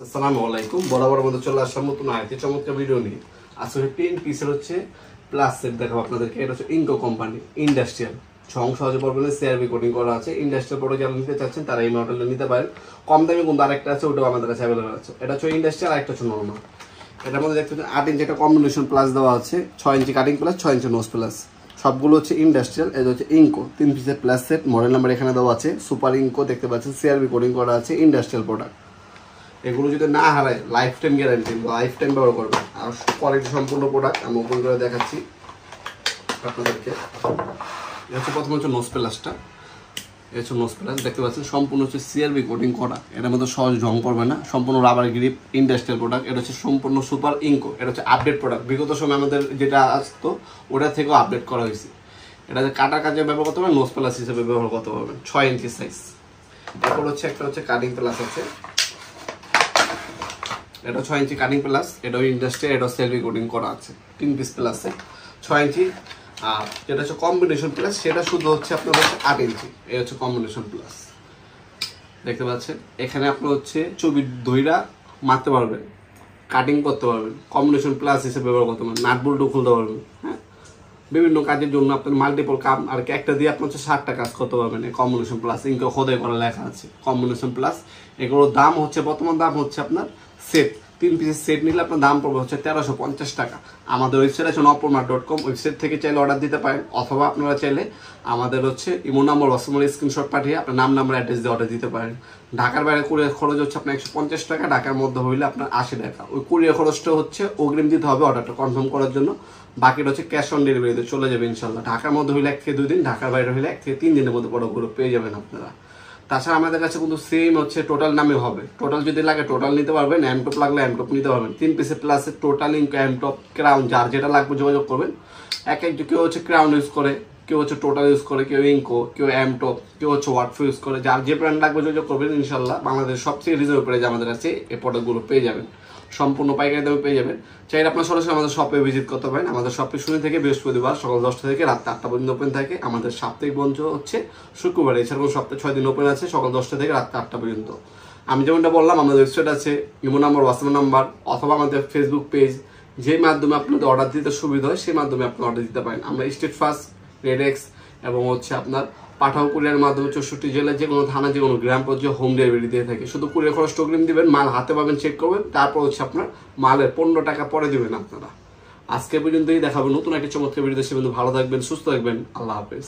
আসসালামু আলাইকুম। বরাবর মধ্যে চলে আসলাম নতুন আরেকটি চমৎকার ভিডিও নিয়ে। আসলে 10 পিসের হচ্ছে প্লাস সেট দেখাবো আপনাদেরকে। এটা হচ্ছে ইনকো কোম্পানি ইন্ডাস্ট্রিয়াল ছং সহজে পড়বেন, সিআরবি কোডিং করা আছে। ইন্ডাস্ট্রিয়াল প্রোডাক্ট যারা নিতে চাচ্ছেন তারা এই মডেলটা নিতে পারেন। কম দামে কিন্তু আরেকটা আছে, ওটাও আমাদের কাছে অ্যাভেলেবল আছে। এটা হচ্ছে ইন্ডাস্ট্রিয়াল, আরেকটা হচ্ছে নর্মাল। এটার মধ্যে দেখতে পাচ্ছেন 8 ইঞ্চি একটা কম্বিনেশন প্লাস দেওয়া আছে, 6 ইঞ্চি কাটিং প্লাস, 6 ইঞ্চি নোজ প্লাস। সবগুলো হচ্ছে ইন্ডাস্ট্রিয়াল। এটা হচ্ছে ইনকো 3 পিসের প্লাস সেট। মডেল নাম্বার এখানে দেওয়া আছে, সুপার ইনকো দেখতে পাচ্ছেন, সিআরবি কোডিং করা আছে, ইন্ডাস্ট্রিয়াল প্রোডাক্ট। এগুলো যদি না হারায় life time guarantee, life time ব্যবহার করবেন। আর কোয়ালিটি সম্পূর্ণ প্রোডাক্ট আমি ওপেন করে দেখাচ্ছি আপনাদেরকে। এটা হচ্ছে প্রথমে হচ্ছে নোজ প্লাসটা। এটা হচ্ছে নোজ প্লাস, দেখতে পাচ্ছেন সম্পূর্ণ হচ্ছে সিআরবি কোডিং করা। এটার মধ্যে সহজ রং পড়বে না, সম্পূর্ণ রাবার গ্রিপ ইন্ডাস্ট্রিয়াল প্রোডাক্ট। এটা হচ্ছে সম্পূর্ণ সুপার ইনকো। এটা হচ্ছে আপডেট প্রোডাক্ট, বিগত সময় আমাদের যেটা আসতো ওটা থেকেও আপডেট করা হয়েছে। এটা কাটার কাজে ব্যবহার করতে পারবেন, নোজ প্লাস হিসেবে ব্যবহার করতে পারবেন। 6 ইঞ্চি সাইজ। এরপর হচ্ছে একটা হচ্ছে কাটিং প্লাস আছে, এটা 6 ইঞ্চি কাটিং প্লাস। এটাও ইন্ডাস্ট্রিয়াল, এটাও সিআরবি কোডিং করা আছে। 3 পিস প্লাসে 6 ইঞ্চি। আর যেটা হচ্ছে কম্বিনেশন প্লাস, সেটা শুধু হচ্ছে আপনার হচ্ছে 8 ইঞ্চি। এই হচ্ছে কম্বিনেশন প্লাস, দেখতে পাচ্ছেন। এখানে আপনার হচ্ছে ছবি ধইরা মারতে পারবেন, কাটিং করতে পারবেন, কম্বিনেশন প্লাস হিসেবে ব্যবহার করতে পারবেন, নাট বল্টু খুলতে পারবেন। হ্যাঁ, বিভিন্ন কাজের জন্য আপনার মাল্টিপল কাম আর একটা দিয়ে আপনার হচ্ছে 60টা কাজ করতে পারবেন। এই কম্বিনেশন প্লাস ইনকো খোদাই করা লেখা আছে কম্বিনেশন প্লাস। এগুলোর দাম হচ্ছে, বর্তমান দাম হচ্ছে আপনার সেট 3 পিসের সেট নিলে আপনার দাম পড়বে হচ্ছে 1350 টাকা। আমাদের ওয়েবসাইট আছে নবপ্রমার.com, ওয়েবসাইট থেকে চাইলে অর্ডার দিতে পারেন, অথবা আপনারা চাইলে আমাদের হচ্ছে ইমো নাম্বার হোয়াটসঅ্যাপে স্ক্রিনশট পাঠিয়ে আপনার নাম নাম্বার অ্যাড্রেস দিয়ে অর্ডার দিতে পারেন। ঢাকার বাইরে কুরিয়ার খরচ হচ্ছে আপনার 150 টাকা, ঢাকার মধ্যে হইলে আপনার 80 টাকা। ওই কুরিয়ার খরচটা হচ্ছে অগ্রিম দিতে হবে অর্ডারটা কনফার্ম করার জন্য, বাকিটা হচ্ছে ক্যাশ অন ডেলিভারিতে চলে যাবে ইনশাল্লাহ। ঢাকার মধ্যে হইলে 1 থেকে 2 দিন, ঢাকার বাইরে হইলে 1 থেকে 3 দিনের মধ্যে প্রোডাক্টগুলো পেয়ে যাবেন আপনারা। তাছাড়া আমাদের কাছে কিন্তু সেম হচ্ছে টোটাল নামে হবে। টোটাল যদি লাগে টোটাল নিতে পারবেন, এমটপ লাগলে এমটপ নিতে পারবেন। 3 পিসের প্লাসে টোটাল ইনকো, এমটপ, ক্রাউন, যার যেটা লাগবে যোগাযোগ করবেন। কেউ হচ্ছে ক্রাউন ইউজ করে, কেউ হচ্ছে টোটাল ইউজ করে, কেউ ইনকো, কেউ এমটপ, কেউ হচ্ছে ওয়াটফো ইউজ করে। যার যে ব্র্যান্ড লাগবে যোগাযোগ করবেন, ইনশাল্লাহ বাংলাদেশ সবচেয়ে রিজনেবল প্রাইসে আমাদের কাছে এই প্রোডাক্টগুলো পেয়ে যাবেন, সম্পূর্ণ পাইকারি দামে পেয়ে যাবেন। চাইলে আপনার সরাসরি আমাদের শপে ভিজিট করতে পারেন। আমাদের শপে শনি থেকে বৃহস্পতিবার সকাল 10টা থেকে রাত 8টা পর্যন্ত ওপেন থাকে। আমাদের সাপ্তাহিক বন্ধ হচ্ছে শুক্রবার, এছাড়াও সপ্তাহে 6 দিন ওপেন আছে, সকাল 10টা থেকে রাত 8টা পর্যন্ত। আমি যেমনটা বললাম, আমাদের ওয়েবসাইট আছে, ইমো নাম্বার, হোয়াটসঅ্যাপ নাম্বার, অথবা আমাদের ফেসবুক পেজ, যে মাধ্যমে আপনাদের অর্ডার দিতে সুবিধা হয় সেই মাধ্যমে আপনি অর্ডার দিতে পারেন। আমরা স্টেট ফার্স্ট, রেডেক্স এবং হচ্ছে আপনার পাঠাও কুরিয়ার মাধ্যমে 64 জেলায় যে কোনো থানা, যে কোনো গ্রাম পর্যায়ে হোম ডেলিভারি দিয়ে থাকে। শুধু কুরিয়ার খরচ অগ্রিম দিবেন, মাল হাতে পাবেন, চেক করবেন, তারপর হচ্ছে আপনার মালের 15 টাকা পরে দিবেন আপনারা। আজকে পর্যন্তই দেখাবো নতুন একটা চমৎকার ভিডিও। সে ভালো থাকবেন, সুস্থ থাকবেন, আল্লাহ হাফেজ।